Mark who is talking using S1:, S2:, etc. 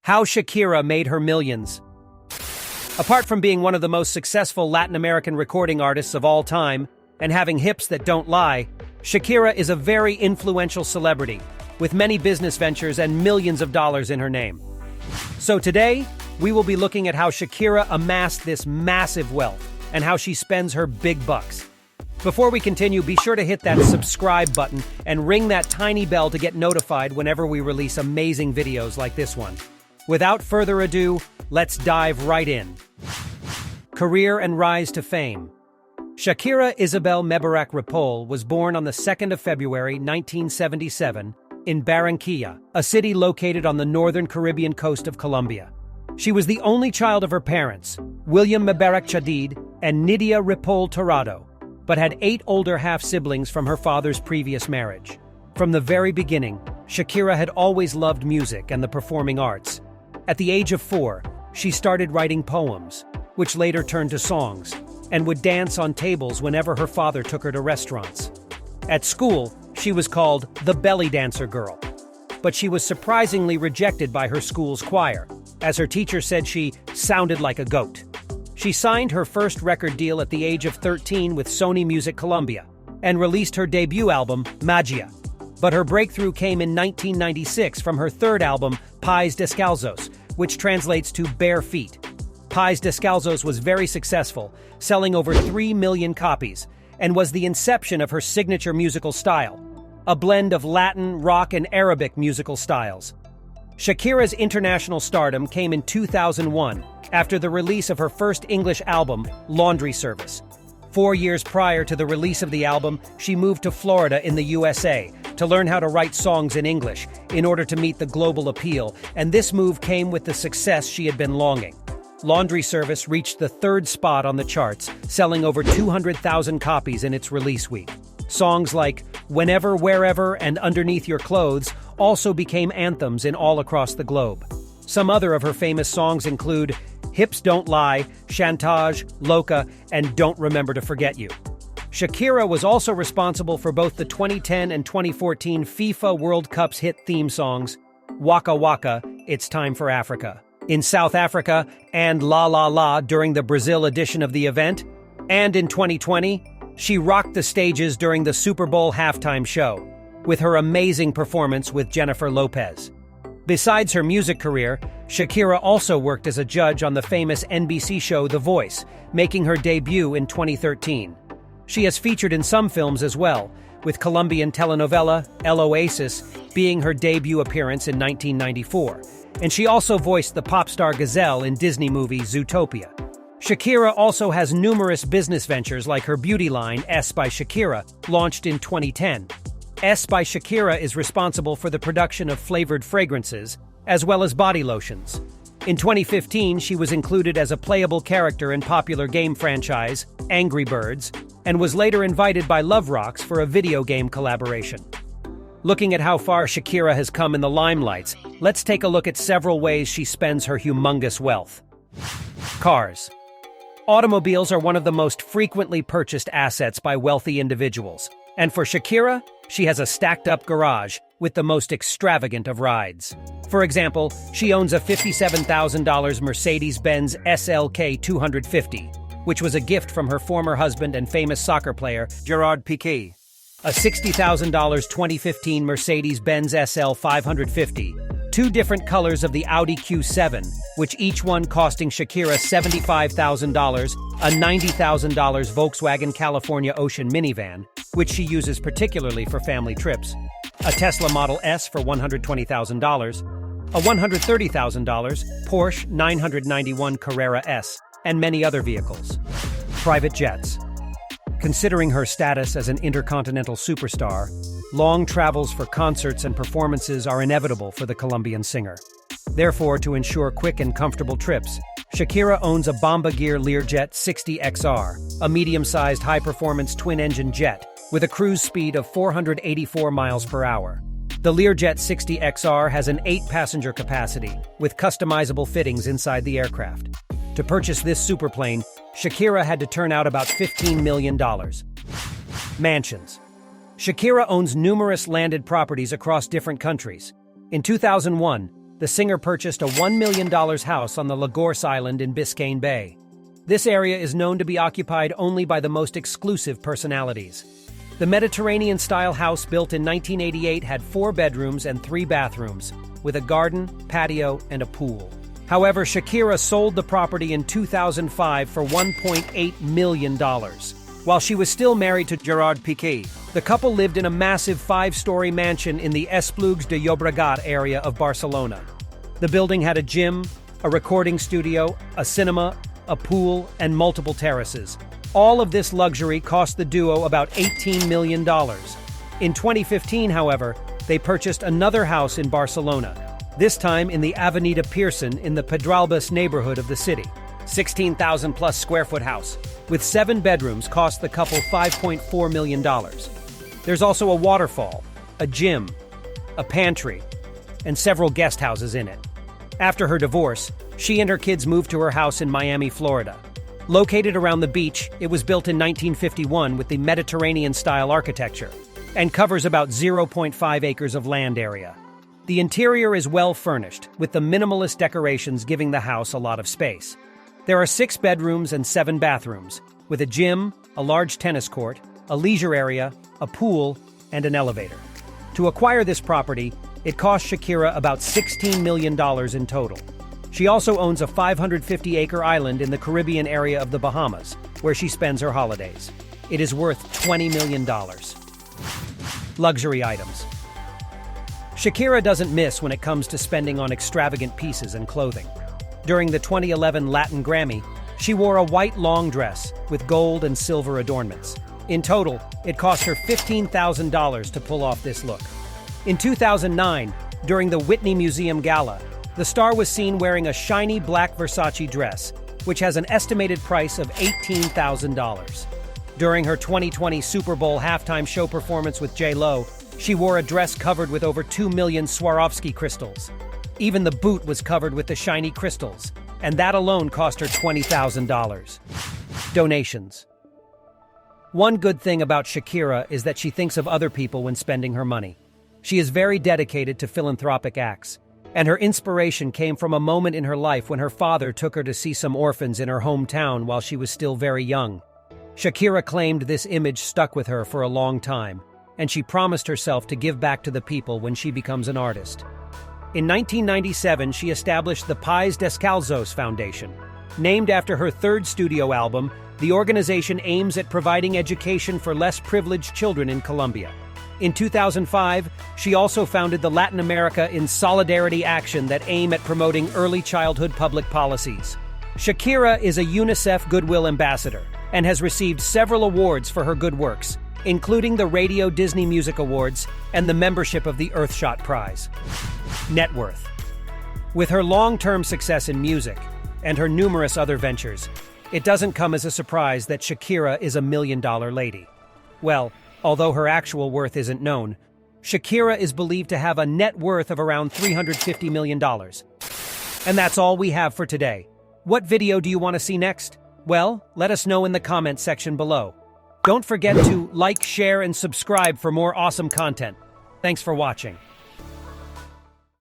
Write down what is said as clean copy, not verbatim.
S1: How Shakira made her millions. Apart from being one of the most successful Latin American recording artists of all time and having hips that don't lie, Shakira is a very influential celebrity with many business ventures and millions of dollars in her name. So today, we will be looking at how Shakira amassed this massive wealth and how she spends her big bucks. Before we continue, be sure to hit that subscribe button and ring that tiny bell to get notified whenever we release amazing videos like this one. Without further ado, let's dive right in. Career and rise to fame. Shakira Isabel Mebarak Ripoll was born on the 2nd of February 1977 in Barranquilla, a city located on the northern Caribbean coast of Colombia. She was the only child of her parents, William Mebarak Chadid and Nidia Ripoll Torrado, but had 8 older half-siblings from her father's previous marriage. From the very beginning, Shakira had always loved music and the performing arts. At the age of 4, she started writing poems, which later turned to songs, and would dance on tables whenever her father took her to restaurants. At school, she was called the belly dancer girl, but she was surprisingly rejected by her school's choir, as her teacher said she sounded like a goat. She signed her first record deal at the age of 13 with Sony Music Colombia, and released her debut album, Magia. But her breakthrough came in 1996 from her third album, Pies Descalzos, which translates to bare feet. Pies Descalzos was very successful, selling over 3 million copies, and was the inception of her signature musical style, a blend of Latin, rock, and Arabic musical styles. Shakira's international stardom came in 2001 after the release of her first English album, Laundry Service. 4 years prior to the release of the album, she moved to Florida in the USA to learn how to write songs in English in order to meet the global appeal, and this move came with the success she had been longing. Laundry Service reached the 3rd spot on the charts, selling over 200,000 copies in its release week. Songs like Whenever, Wherever, and Underneath Your Clothes also became anthems in all across the globe. Some other of her famous songs include Hips Don't Lie, Chantage, Loca, and Don't Remember to Forget You. Shakira was also responsible for both the 2010 and 2014 FIFA World Cup's hit theme songs, Waka Waka, It's Time for Africa, in South Africa, and La La La during the Brazil edition of the event. And in 2020, she rocked the stages during the Super Bowl halftime show, with her amazing performance with Jennifer Lopez. Besides her music career, Shakira also worked as a judge on the famous NBC show The Voice, making her debut in 2013. She has featured in some films as well, with Colombian telenovela El Oasis being her debut appearance in 1994, and she also voiced the pop star Gazelle in Disney movie Zootopia. Shakira also has numerous business ventures like her beauty line S by Shakira, launched in 2010. S by Shakira is responsible for the production of flavored fragrances, as well as body lotions. In 2015, she was included as a playable character in popular game franchise, Angry Birds, and was later invited by Love Rocks for a video game collaboration. Looking at how far Shakira has come in the limelight, let's take a look at several ways she spends her humongous wealth. Cars. Automobiles are one of the most frequently purchased assets by wealthy individuals, and for Shakira, she has a stacked-up garage with the most extravagant of rides. For example, she owns a $57,000 Mercedes-Benz SLK 250, which was a gift from her former husband and famous soccer player, Gerard Piqué. A $60,000 2015 Mercedes-Benz SL 550, 2 different colors of the Audi Q7, which each one costing Shakira $75,000, a $90,000 Volkswagen California Ocean minivan, which she uses particularly for family trips, a Tesla Model S for $120,000, a $130,000 Porsche 991 Carrera S, and many other vehicles. Private jets. Considering her status as an intercontinental superstar, long travels for concerts and performances are inevitable for the Colombian singer. Therefore, to ensure quick and comfortable trips, Shakira owns a Bombardier Learjet 60XR, a medium-sized high-performance twin-engine jet with a cruise speed of 484 miles per hour. The Learjet 60XR has an 8-passenger capacity, with customizable fittings inside the aircraft. To purchase this superplane, Shakira had to turn out about $15 million. Mansions. Shakira owns numerous landed properties across different countries. In 2001, the singer purchased a $1 million house on the Lagos Island in Biscayne Bay. This area is known to be occupied only by the most exclusive personalities. The Mediterranean-style house built in 1988 had 4 bedrooms and 3 bathrooms, with a garden, patio, and a pool. However, Shakira sold the property in 2005 for $1.8 million. While she was still married to Gerard Piqué, the couple lived in a massive 5-story mansion in the Esplugues de Llobregat area of Barcelona. The building had a gym, a recording studio, a cinema, a pool, and multiple terraces. All of this luxury cost the duo about $18 million. In 2015, however, they purchased another house in Barcelona, this time in the Avenida Pearson in the Pedralbes neighborhood of the city. 16,000 plus square foot house, with 7 bedrooms, cost the couple $5.4 million. There's also a waterfall, a gym, a pantry, and several guest houses in it. After her divorce, she and her kids moved to her house in Miami, Florida. Located around the beach, it was built in 1951 with the Mediterranean-style architecture and covers about 0.5 acres of land area. The interior is well furnished, with the minimalist decorations giving the house a lot of space. There are 6 bedrooms and 7 bathrooms, with a gym, a large tennis court, a leisure area, a pool, and an elevator. To acquire this property, it cost Shakira about $16 million in total. She also owns a 550-acre island in the Caribbean area of the Bahamas, where she spends her holidays. It is worth $20 million. Luxury items. Shakira doesn't miss when it comes to spending on extravagant pieces and clothing. During the 2011 Latin Grammy, she wore a white long dress with gold and silver adornments. In total, it cost her $15,000 to pull off this look. In 2009, during the Whitney Museum Gala, the star was seen wearing a shiny black Versace dress, which has an estimated price of $18,000. During her 2020 Super Bowl halftime show performance with J.Lo, she wore a dress covered with over 2 million Swarovski crystals. Even the boot was covered with the shiny crystals, and that alone cost her $20,000. Donations. One good thing about Shakira is that she thinks of other people when spending her money. She is very dedicated to philanthropic acts, and her inspiration came from a moment in her life when her father took her to see some orphans in her hometown while she was still very young. Shakira claimed this image stuck with her for a long time, and she promised herself to give back to the people when she becomes an artist. In 1997, she established the Pais Descalzos Foundation. Named after her 3rd studio album, the organization aims at providing education for less privileged children in Colombia. In 2005, she also founded the Latin America in Solidarity Action that aim at promoting early childhood public policies. Shakira is a UNICEF Goodwill Ambassador and has received several awards for her good works, including the Radio Disney Music Awards and the membership of the Earthshot Prize. Net worth. With her long-term success in music and her numerous other ventures, it doesn't come as a surprise that Shakira is a million-dollar lady. Well, although her actual worth isn't known, Shakira is believed to have a net worth of around $350 million. And that's all we have for today. What video do you want to see next? Well, let us know in the comments section below. Don't forget to like, share, and subscribe for more awesome content. Thanks for watching.